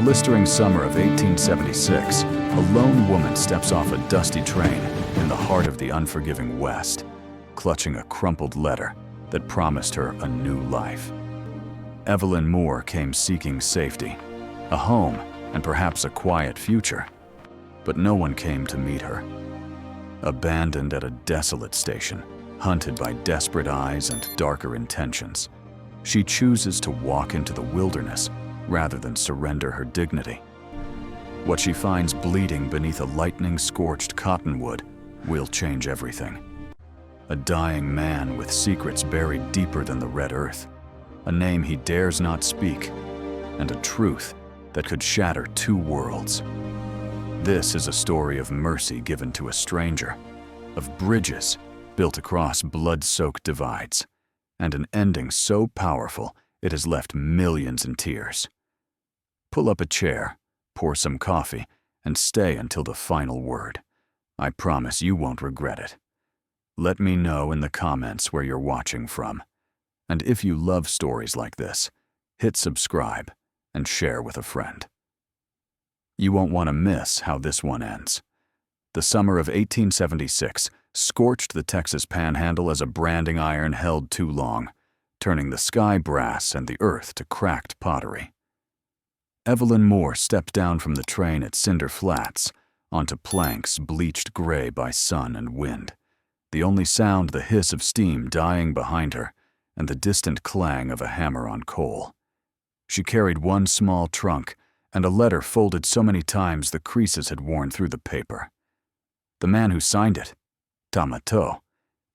blistering summer of 1876, a lone woman steps off a dusty train in the heart of the unforgiving West, clutching a crumpled letter that promised her a new life. Evelyn Moore came seeking safety, a home, and perhaps a quiet future. But no one came to meet her. Abandoned at a desolate station, hunted by desperate eyes and darker intentions, she chooses to walk into the wilderness rather than surrender her dignity. What she finds bleeding beneath a lightning-scorched cottonwood will change everything. A dying man with secrets buried deeper than the red earth, a name he dares not speak, and a truth that could shatter two worlds. This is a story of mercy given to a stranger, of bridges built across blood-soaked divides, and an ending so powerful it has left millions in tears. Pull up a chair, pour some coffee, and stay until the final word. I promise you won't regret it. Let me know in the comments where you're watching from. And if you love stories like this, hit subscribe and share with a friend. You won't want to miss how this one ends. The summer of 1876 scorched the Texas Panhandle as a branding iron held too long, turning the sky brass and the earth to cracked pottery. Evelyn Moore stepped down from the train at Cinder Flats onto planks bleached gray by sun and wind, the only sound the hiss of steam dying behind her and the distant clang of a hammer on coal. She carried one small trunk and a letter folded so many times the creases had worn through the paper. The man who signed it, Tah-mah-toh,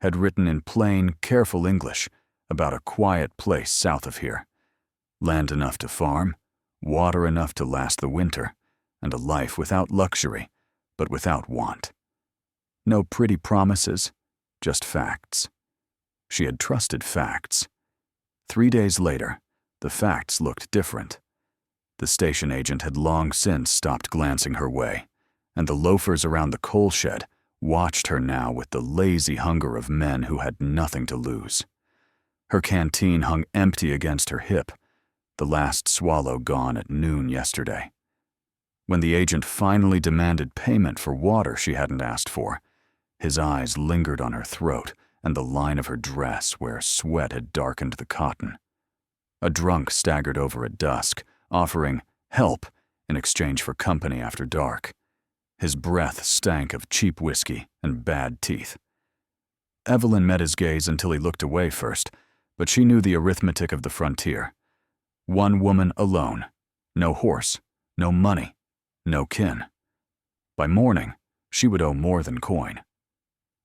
had written in plain, careful English about a quiet place south of here, land enough to farm, water enough to last the winter, and a life without luxury, but without want. No pretty promises, just facts. She had trusted facts. 3 days later, the facts looked different. The station agent had long since stopped glancing her way, and the loafers around the coal shed watched her now with the lazy hunger of men who had nothing to lose. Her canteen hung empty against her hip, the last swallow gone at noon yesterday. When the agent finally demanded payment for water she hadn't asked for, his eyes lingered on her throat and the line of her dress where sweat had darkened the cotton. A drunk staggered over at dusk, offering help in exchange for company after dark. His breath stank of cheap whiskey and bad teeth. Evelyn met his gaze until he looked away first, but she knew the arithmetic of the frontier. One woman alone, no horse, no money, no kin. By morning, she would owe more than coin.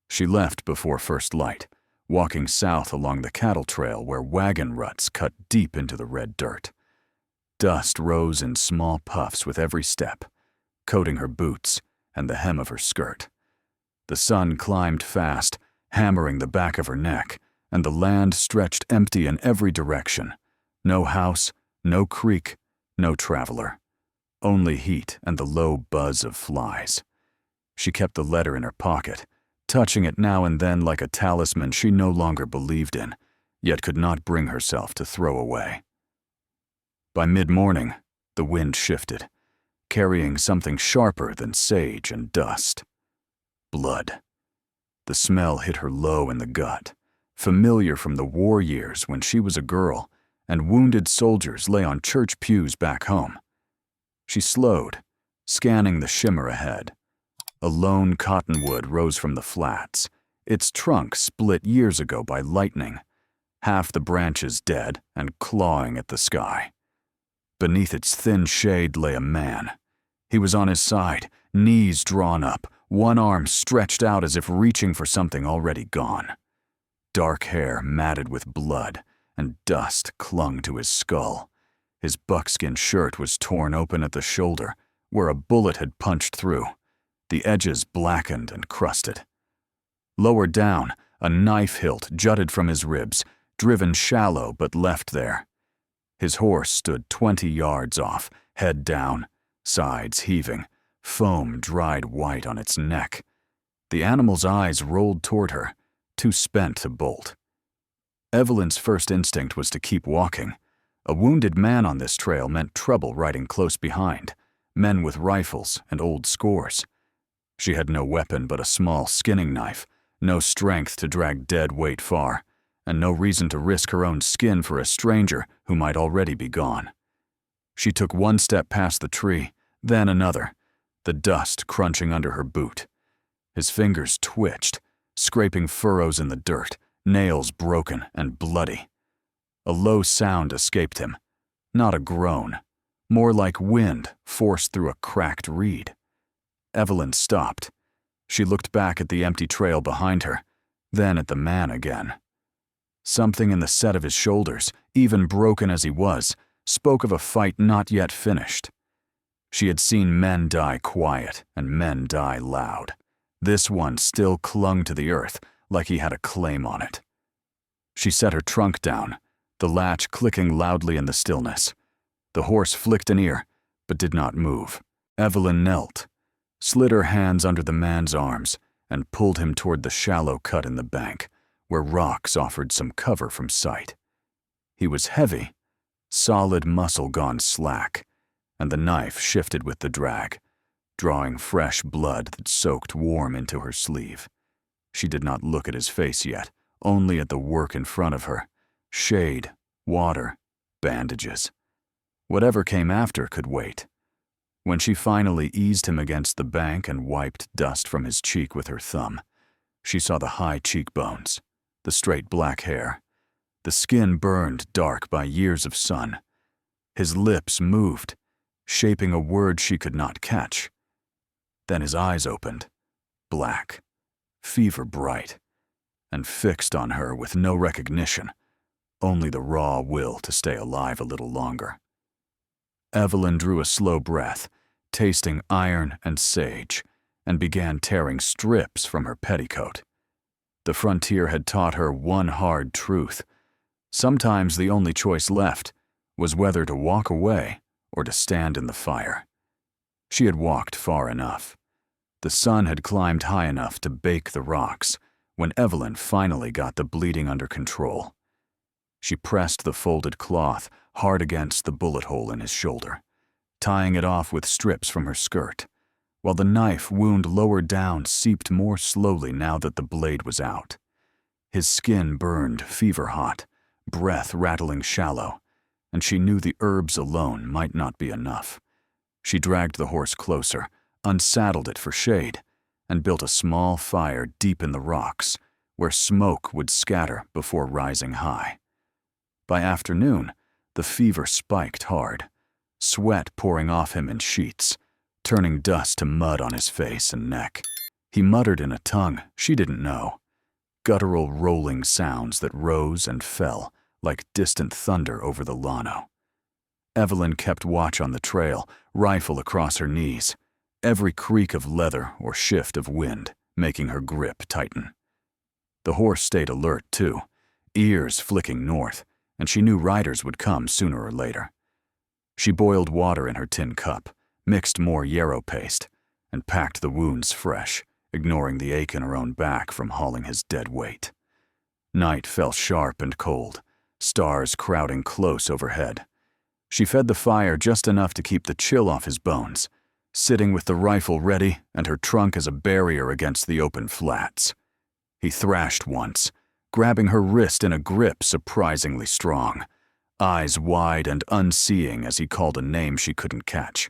She left before first light, walking south along the cattle trail where wagon ruts cut deep into the red dirt. Dust rose in small puffs with every step, coating her boots and the hem of her skirt. The sun climbed fast, hammering the back of her neck, and the land stretched empty in every direction. No house, no creek, no traveler. Only heat and the low buzz of flies. She kept the letter in her pocket, touching it now and then like a talisman she no longer believed in, yet could not bring herself to throw away. By mid-morning, the wind shifted, carrying something sharper than sage and dust. Blood. The smell hit her low in the gut, familiar from the war years when she was a girl and wounded soldiers lay on church pews back home. She slowed, scanning the shimmer ahead. A lone cottonwood rose from the flats, its trunk split years ago by lightning, half the branches dead and clawing at the sky. Beneath its thin shade lay a man. He was on his side, knees drawn up, one arm stretched out as if reaching for something already gone. Dark hair matted with blood, and dust clung to his skull. His buckskin shirt was torn open at the shoulder, where a bullet had punched through, the edges blackened and crusted. Lower down, a knife hilt jutted from his ribs, driven shallow but left there. His horse stood 20 yards off, head down, sides heaving, foam dried white on its neck. The animal's eyes rolled toward her, too spent to bolt. Evelyn's first instinct was to keep walking. A wounded man on this trail meant trouble riding close behind, men with rifles and old scores. She had no weapon but a small skinning knife, no strength to drag dead weight far, and no reason to risk her own skin for a stranger who might already be gone. She took one step past the tree, then another, the dust crunching under her boot. His fingers twitched, scraping furrows in the dirt, nails broken and bloody. A low sound escaped him, not a groan, more like wind forced through a cracked reed. Evelyn stopped. She looked back at the empty trail behind her, then at the man again. Something in the set of his shoulders, even broken as he was, spoke of a fight not yet finished. She had seen men die quiet and men die loud. This one still clung to the earth like he had a claim on it. She set her trunk down, the latch clicking loudly in the stillness. The horse flicked an ear, but did not move. Evelyn knelt, slid her hands under the man's arms, and pulled him toward the shallow cut in the bank, where rocks offered some cover from sight. He was heavy, solid muscle gone slack, and the knife shifted with the drag, drawing fresh blood that soaked warm into her sleeve. She did not look at his face yet, only at the work in front of her. Shade, water, bandages. Whatever came after could wait. When she finally eased him against the bank and wiped dust from his cheek with her thumb, she saw the high cheekbones, the straight black hair, the skin burned dark by years of sun. His lips moved, shaping a word she could not catch. Then his eyes opened, black, fever bright, and fixed on her with no recognition, only the raw will to stay alive a little longer. Evelyn drew a slow breath, tasting iron and sage, and began tearing strips from her petticoat. The frontier had taught her one hard truth. Sometimes the only choice left was whether to walk away or to stand in the fire. She had walked far enough. The sun had climbed high enough to bake the rocks when Evelyn finally got the bleeding under control. She pressed the folded cloth hard against the bullet hole in his shoulder, tying it off with strips from her skirt, while the knife wound lower down seeped more slowly now that the blade was out. His skin burned fever-hot, breath rattling shallow, and she knew the herbs alone might not be enough. She dragged the horse closer, unsaddled it for shade, and built a small fire deep in the rocks, where smoke would scatter before rising high. By afternoon, the fever spiked hard, sweat pouring off him in sheets, turning dust to mud on his face and neck. He muttered in a tongue she didn't know, guttural rolling sounds that rose and fell like distant thunder over the Llano. Evelyn kept watch on the trail, rifle across her knees, every creak of leather or shift of wind making her grip tighten. The horse stayed alert, too, ears flicking north, and she knew riders would come sooner or later. She boiled water in her tin cup, mixed more yarrow paste, and packed the wounds fresh, ignoring the ache in her own back from hauling his dead weight. Night fell sharp and cold, stars crowding close overhead. She fed the fire just enough to keep the chill off his bones, sitting with the rifle ready and her trunk as a barrier against the open flats. He thrashed once, grabbing her wrist in a grip surprisingly strong, eyes wide and unseeing as he called a name she couldn't catch.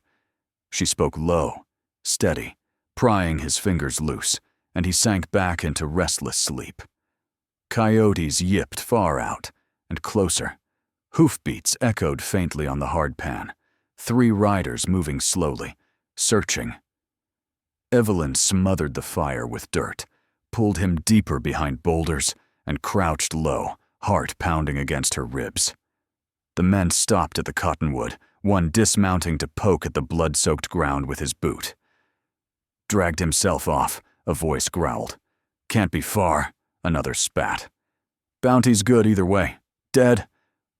She spoke low, steady, prying his fingers loose, and he sank back into restless sleep. Coyotes yipped far out and closer. Hoofbeats echoed faintly on the hard pan, 3 riders moving slowly, searching. Evelyn smothered the fire with dirt, pulled him deeper behind boulders, and crouched low, heart pounding against her ribs. The men stopped at the cottonwood, one dismounting to poke at the blood-soaked ground with his boot. Dragged himself off, a voice growled. Can't be far, another spat. Bounty's good either way, dead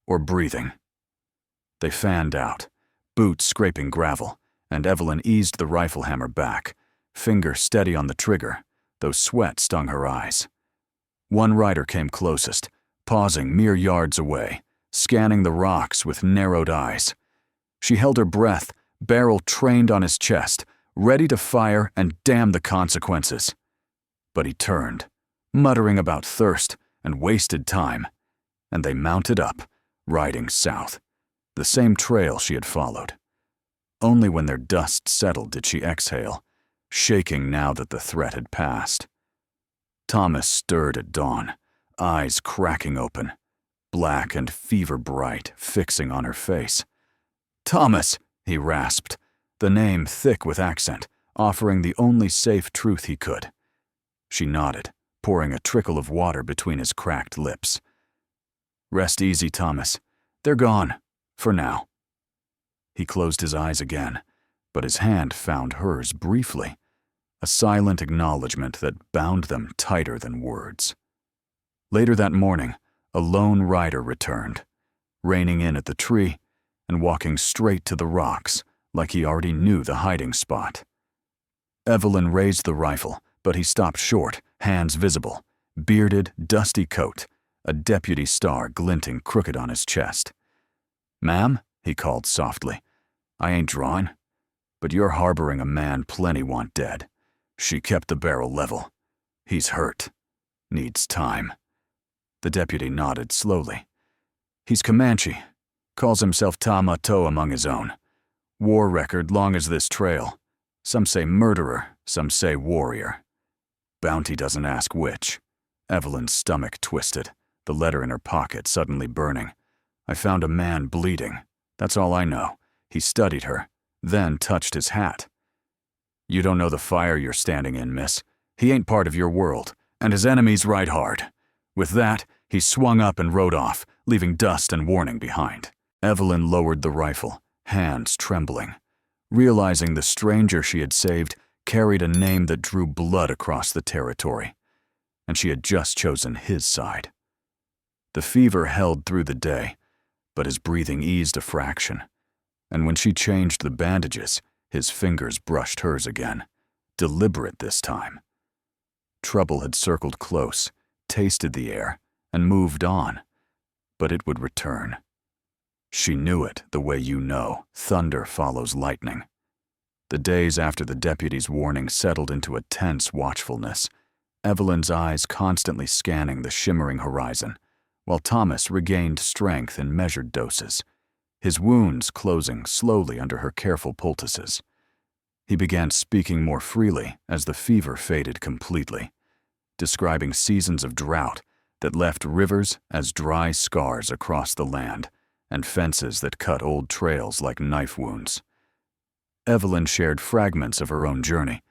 or breathing. They fanned out, boots scraping gravel, and Evelyn eased the rifle hammer back, finger steady on the trigger, though sweat stung her eyes. One rider came closest, pausing mere yards away, scanning the rocks with narrowed eyes. She held her breath, barrel trained on his chest, ready to fire and damn the consequences. But he turned, muttering about thirst and wasted time, and they mounted up, riding south, the same trail she had followed. Only when their dust settled did she exhale, shaking now that the threat had passed. Thomas stirred at dawn, eyes cracking open, black and fever-bright, fixing on her face. "Thomas," he rasped, the name thick with accent, offering the only safe truth he could. She nodded, pouring a trickle of water between his cracked lips. "Rest easy, Thomas. They're gone, for now." He closed his eyes again, but his hand found hers briefly, a silent acknowledgement that bound them tighter than words. Later that morning, a lone rider returned, reining in at the tree and walking straight to the rocks like he already knew the hiding spot. Evelyn raised the rifle, but he stopped short, hands visible, bearded, dusty coat, a deputy star glinting crooked on his chest. "Ma'am," he called softly, "I ain't drawing, but you're harboring a man plenty want dead." She kept the barrel level. "He's hurt. Needs time." The deputy nodded slowly. "He's Comanche. Calls himself Tah-mah-toh among his own. War record long as this trail. Some say murderer, some say warrior. Bounty doesn't ask which." Evelyn's stomach twisted, the letter in her pocket suddenly burning. "I found a man bleeding. That's all I know." He studied her, then touched his hat. "You don't know the fire you're standing in, miss. He ain't part of your world, and his enemies ride hard." With that, he swung up and rode off, leaving dust and warning behind. Evelyn lowered the rifle, hands trembling, realizing the stranger she had saved carried a name that drew blood across the territory, and she had just chosen his side. The fever held through the day, but his breathing eased a fraction, and when she changed the bandages, his fingers brushed hers again, deliberate this time. Trouble had circled close, tasted the air, and moved on, but it would return. She knew it the way you know thunder follows lightning. The days after the deputy's warning settled into a tense watchfulness, Evelyn's eyes constantly scanning the shimmering horizon, while Thomas regained strength in measured doses, his wounds closing slowly under her careful poultices. He began speaking more freely as the fever faded completely, describing seasons of drought that left rivers as dry scars across the land and fences that cut old trails like knife wounds. Evelyn shared fragments of her own journey,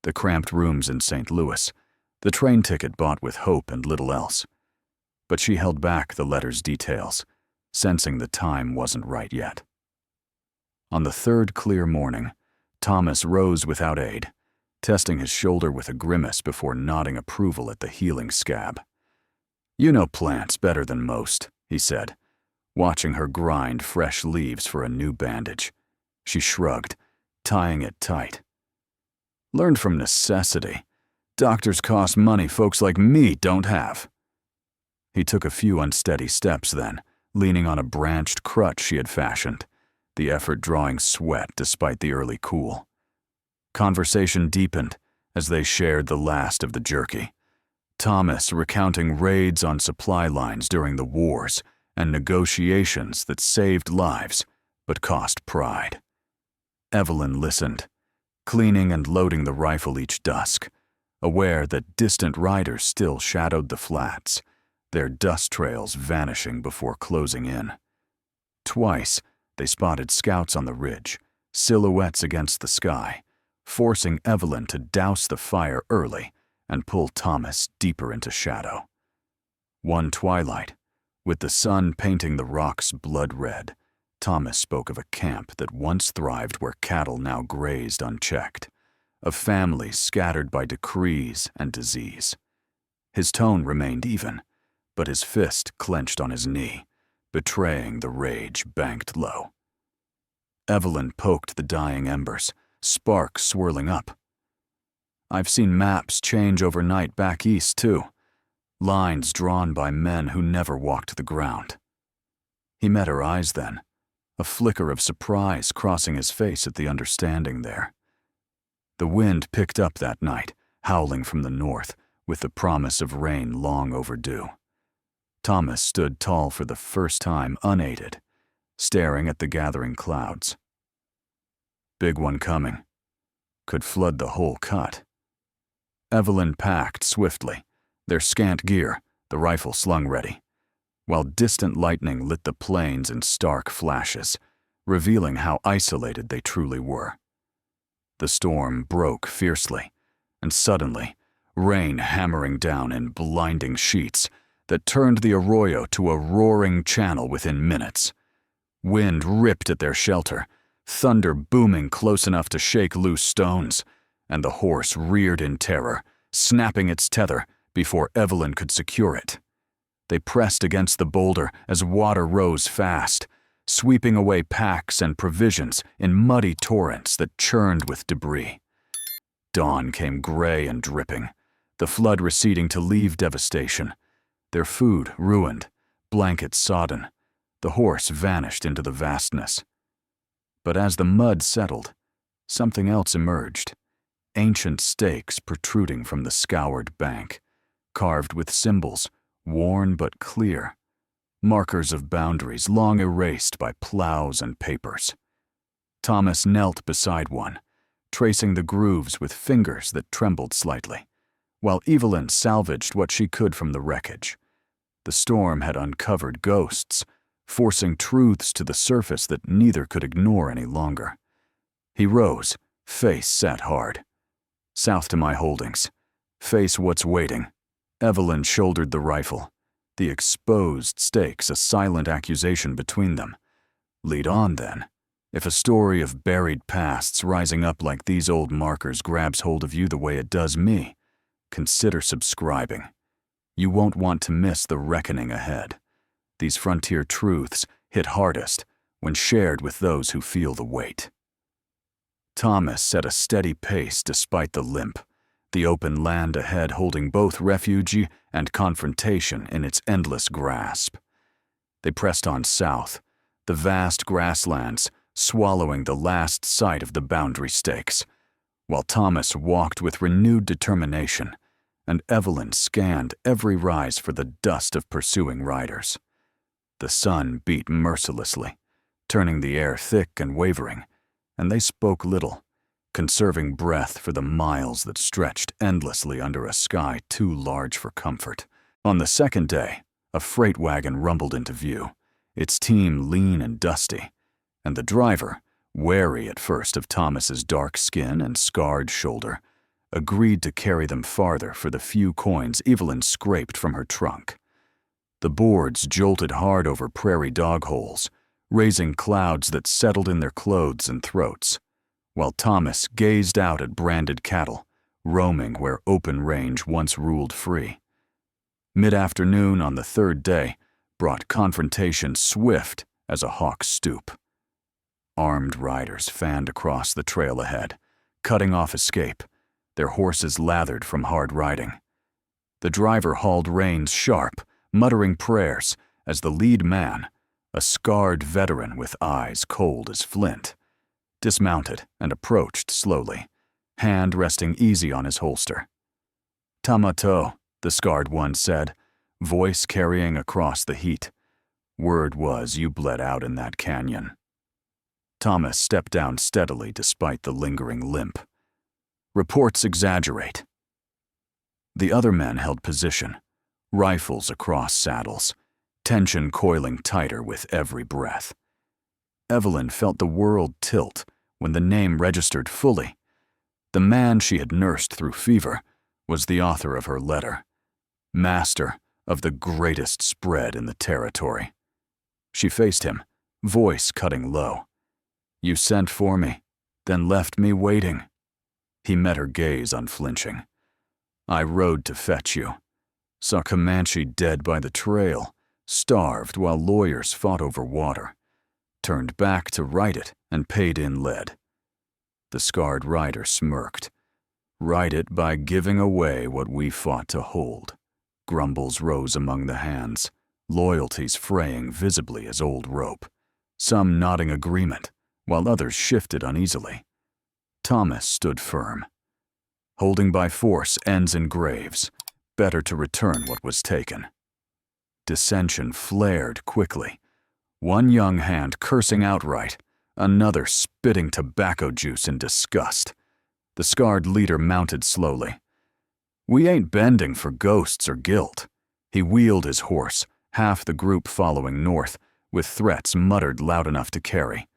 the cramped rooms in St. Louis, the train ticket bought with hope and little else. But she held back the letter's details, sensing the time wasn't right yet. On the third clear morning, Thomas rose without aid, testing his shoulder with a grimace before nodding approval at the healing scab. "You know plants better than most," he said, watching her grind fresh leaves for a new bandage. She shrugged, tying it tight. "Learned from necessity. Doctors cost money folks like me don't have." He took a few unsteady steps then, leaning on a branched crutch she had fashioned, the effort drawing sweat despite the early cool. Conversation deepened as they shared the last of the jerky, Thomas recounting raids on supply lines during the wars and negotiations that saved lives but cost pride. Evelyn listened, cleaning and loading the rifle each dusk, aware that distant riders still shadowed the flats, their dust trails vanishing before closing in. Twice, they spotted scouts on the ridge, silhouettes against the sky, forcing Evelyn to douse the fire early and pull Thomas deeper into shadow. One twilight, with the sun painting the rocks blood red, Thomas spoke of a camp that once thrived where cattle now grazed unchecked, of families scattered by decrees and disease. His tone remained even, but his fist clenched on his knee, betraying the rage banked low. Evelyn poked the dying embers, sparks swirling up. "I've seen maps change overnight back east, too. Lines drawn by men who never walked the ground." He met her eyes then, a flicker of surprise crossing his face at the understanding there. The wind picked up that night, howling from the north, with the promise of rain long overdue. Thomas stood tall for the first time unaided, staring at the gathering clouds. Big one coming. Could flood the whole cut. Evelyn packed swiftly, their scant gear, the rifle slung ready, while distant lightning lit the plains in stark flashes, revealing how isolated they truly were. The storm broke fiercely, and suddenly, rain hammering down in blinding sheets that turned the arroyo to a roaring channel within minutes. Wind ripped at their shelter, thunder booming close enough to shake loose stones, and the horse reared in terror, snapping its tether before Evelyn could secure it. They pressed against the boulder as water rose fast, sweeping away packs and provisions in muddy torrents that churned with debris. Dawn came gray and dripping, the flood receding to leave devastation. Their food ruined, blankets sodden. The horse vanished into the vastness. But as the mud settled, something else emerged. Ancient stakes protruding from the scoured bank, carved with symbols, worn but clear. Markers of boundaries long erased by plows and papers. Thomas knelt beside one, tracing the grooves with fingers that trembled slightly, while Evelyn salvaged what she could from the wreckage. The storm had uncovered ghosts, forcing truths to the surface that neither could ignore any longer. He rose, face set hard. South to my holdings. Face what's waiting. Evelyn shouldered the rifle, the exposed stakes a silent accusation between them. Lead on, then. If a story of buried pasts rising up like these old markers grabs hold of you the way it does me, consider subscribing. You won't want to miss the reckoning ahead. These frontier truths hit hardest when shared with those who feel the weight. Thomas set a steady pace despite the limp, the open land ahead holding both refuge and confrontation in its endless grasp. They pressed on south, the vast grasslands swallowing the last sight of the boundary stakes, while Thomas walked with renewed determination, and Evelyn scanned every rise for the dust of pursuing riders. The sun beat mercilessly, turning the air thick and wavering, and they spoke little, conserving breath for the miles that stretched endlessly under a sky too large for comfort. On the second day, a freight wagon rumbled into view, its team lean and dusty, and the driver, wary at first of Thomas's dark skin and scarred shoulder, agreed to carry them farther for the few coins Evelyn scraped from her trunk. The boards jolted hard over prairie dog holes, raising clouds that settled in their clothes and throats, while Thomas gazed out at branded cattle, roaming where open range once ruled free. Mid-afternoon on the third day brought confrontation swift as a hawk's stoop. Armed riders fanned across the trail ahead, cutting off escape, their horses lathered from hard riding. The driver hauled reins sharp, muttering prayers as the lead man, a scarred veteran with eyes cold as flint, dismounted and approached slowly, hand resting easy on his holster. "Tah-mah-toh," the scarred one said, voice carrying across the heat. "Word was you bled out in that canyon." Thomas stepped down steadily despite the lingering limp. "Reports exaggerate." The other men held position, rifles across saddles, tension coiling tighter with every breath. Evelyn felt the world tilt when the name registered fully. The man she had nursed through fever was the author of her letter, master of the greatest spread in the territory. She faced him, voice cutting low. "You sent for me, then left me waiting." He met her gaze unflinching. "I rode to fetch you. Saw Comanche dead by the trail, starved while lawyers fought over water. Turned back to write it and paid in lead." The scarred rider smirked. "Write it by giving away what we fought to hold." Grumbles rose among the hands, loyalties fraying visibly as old rope, some nodding agreement, while others shifted uneasily. Thomas stood firm. Holding by force ends in graves, better to return what was taken. Dissension flared quickly, one young hand cursing outright, another spitting tobacco juice in disgust. The scarred leader mounted slowly. "We ain't bending for ghosts or guilt." He wheeled his horse, half the group following north, with threats muttered loud enough to carry.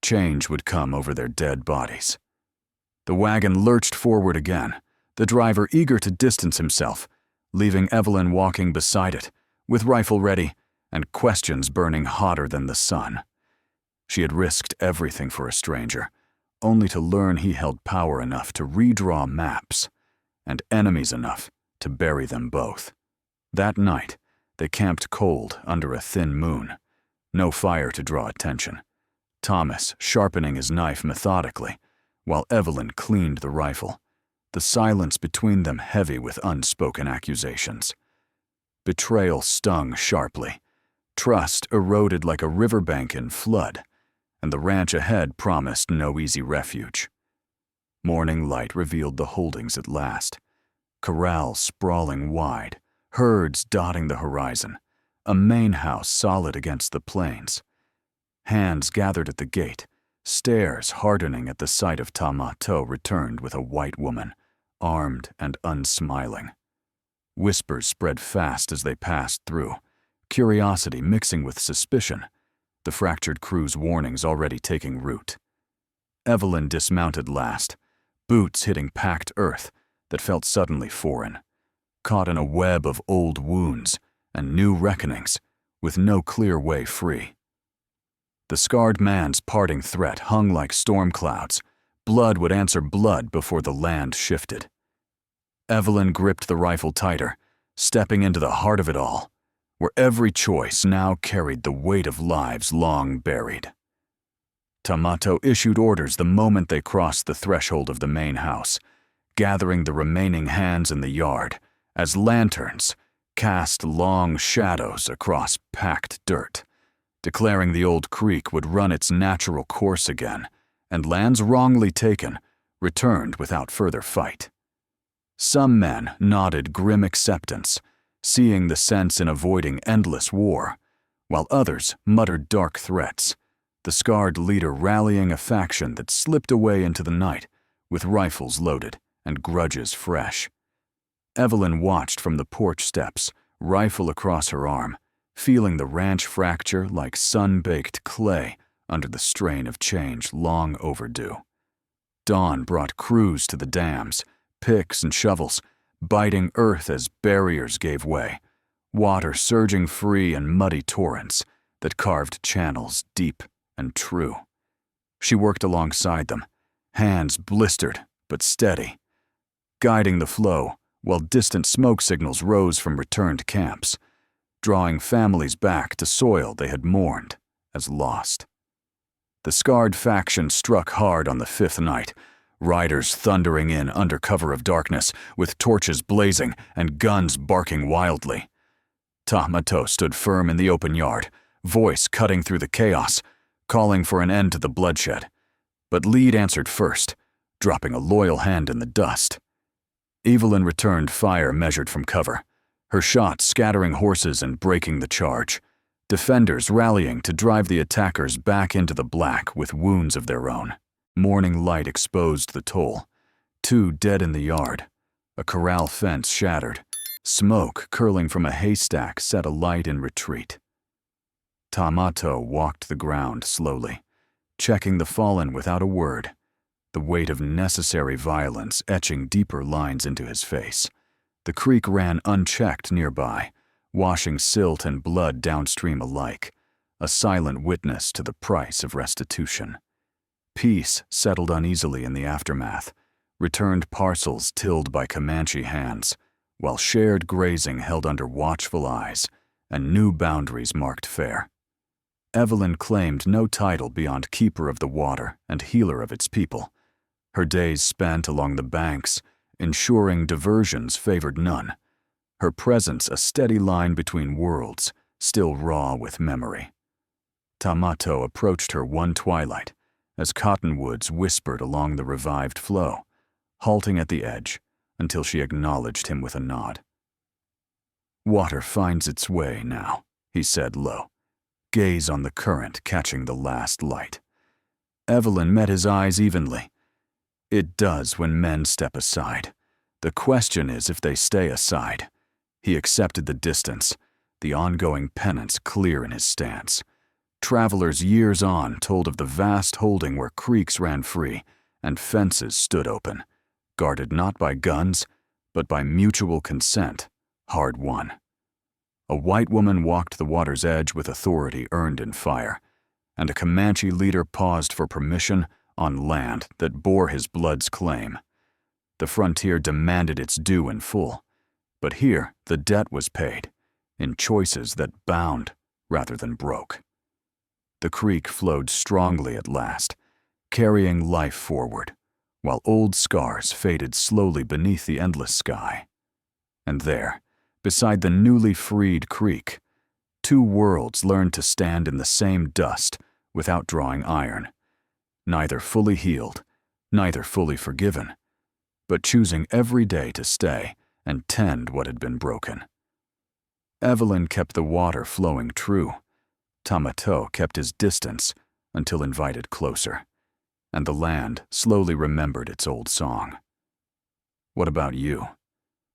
Change would come over their dead bodies. The wagon lurched forward again, the driver eager to distance himself, leaving Evelyn walking beside it, with rifle ready and questions burning hotter than the sun. She had risked everything for a stranger, only to learn he held power enough to redraw maps, and enemies enough to bury them both. That night, they camped cold under a thin moon, no fire to draw attention. Thomas sharpening his knife methodically, while Evelyn cleaned the rifle, the silence between them heavy with unspoken accusations. Betrayal stung sharply. Trust eroded like a riverbank in flood, and the ranch ahead promised no easy refuge. Morning light revealed the holdings at last. Corrals sprawling wide, herds dotting the horizon, a main house solid against the plains. Hands gathered at the gate, stares hardening at the sight of Tah-mah-toh returned with a white woman, armed and unsmiling. Whispers spread fast as they passed through, curiosity mixing with suspicion, the fractured crew's warnings already taking root. Evelyn dismounted last, boots hitting packed earth that felt suddenly foreign, caught in a web of old wounds and new reckonings, with no clear way free. The scarred man's parting threat hung like storm clouds. Blood would answer blood before the land shifted. Evelyn gripped the rifle tighter, stepping into the heart of it all, where every choice now carried the weight of lives long buried. Tah-mah-toh issued orders the moment they crossed the threshold of the main house, gathering the remaining hands in the yard as lanterns cast long shadows across packed dirt, declaring the old creek would run its natural course again, and lands wrongly taken returned without further fight. Some men nodded grim acceptance, seeing the sense in avoiding endless war, while others muttered dark threats, the scarred leader rallying a faction that slipped away into the night with rifles loaded and grudges fresh. Evelyn watched from the porch steps, rifle across her arm, feeling the ranch fracture like sun-baked clay under the strain of change long overdue. Dawn brought crews to the dams, picks and shovels, biting earth as barriers gave way, water surging free in muddy torrents that carved channels deep and true. She worked alongside them, hands blistered but steady, guiding the flow while distant smoke signals rose from returned camps, drawing families back to soil they had mourned as lost. The scarred faction struck hard on the fifth night, riders thundering in under cover of darkness with torches blazing and guns barking wildly. Tah-mah-toh stood firm in the open yard, voice cutting through the chaos, calling for an end to the bloodshed. But Lead answered first, dropping a loyal hand in the dust. Evelyn returned fire measured from cover, her shots scattering horses and breaking the charge, defenders rallying to drive the attackers back into the black with wounds of their own. Morning light exposed the toll, 2 dead in the yard, a corral fence shattered, smoke curling from a haystack set alight in retreat. Tah-mah-toh walked the ground slowly, checking the fallen without a word, the weight of necessary violence etching deeper lines into his face. The creek ran unchecked nearby, washing silt and blood downstream alike, a silent witness to the price of restitution. Peace settled uneasily in the aftermath, returned parcels tilled by Comanche hands, while shared grazing held under watchful eyes, and new boundaries marked fair. Evelyn claimed no title beyond keeper of the water and healer of its people, her days spent along the banks, ensuring diversions favored none, her presence a steady line between worlds, still raw with memory. Tah-mah-toh approached her one twilight as cottonwoods whispered along the revived flow, halting at the edge until she acknowledged him with a nod. "Water finds its way now," he said low, gaze on the current catching the last light. Evelyn met his eyes evenly. "It does when men step aside. The question is if they stay aside." He accepted the distance, the ongoing penance clear in his stance. Travelers years on told of the vast holding where creeks ran free and fences stood open, guarded not by guns, but by mutual consent, hard won. A white woman walked the water's edge with authority earned in fire, and a Comanche leader paused for permission on land that bore his blood's claim. The frontier demanded its due in full, but here the debt was paid, in choices that bound rather than broke. The creek flowed strongly at last, carrying life forward, while old scars faded slowly beneath the endless sky. And there, beside the newly freed creek, two worlds learned to stand in the same dust without drawing iron, neither fully healed, neither fully forgiven, but choosing every day to stay and tend what had been broken. Evelyn kept the water flowing true. Tah-mah-toh kept his distance until invited closer, and the land slowly remembered its old song. What about you?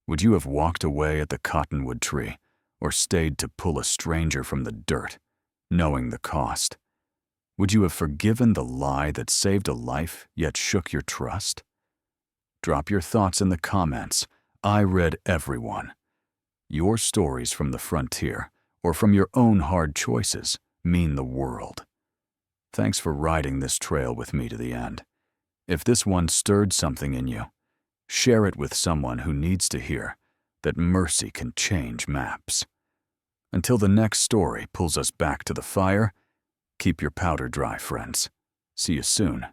Would you have walked away at the cottonwood tree, or stayed to pull a stranger from the dirt, knowing the cost? Would you have forgiven the lie that saved a life yet shook your trust? Drop your thoughts in the comments. I read every one. Your stories from the frontier, or from your own hard choices, mean the world. Thanks for riding this trail with me to the end. If this one stirred something in you, share it with someone who needs to hear that mercy can change maps. Until the next story pulls us back to the fire, keep your powder dry, friends. See you soon.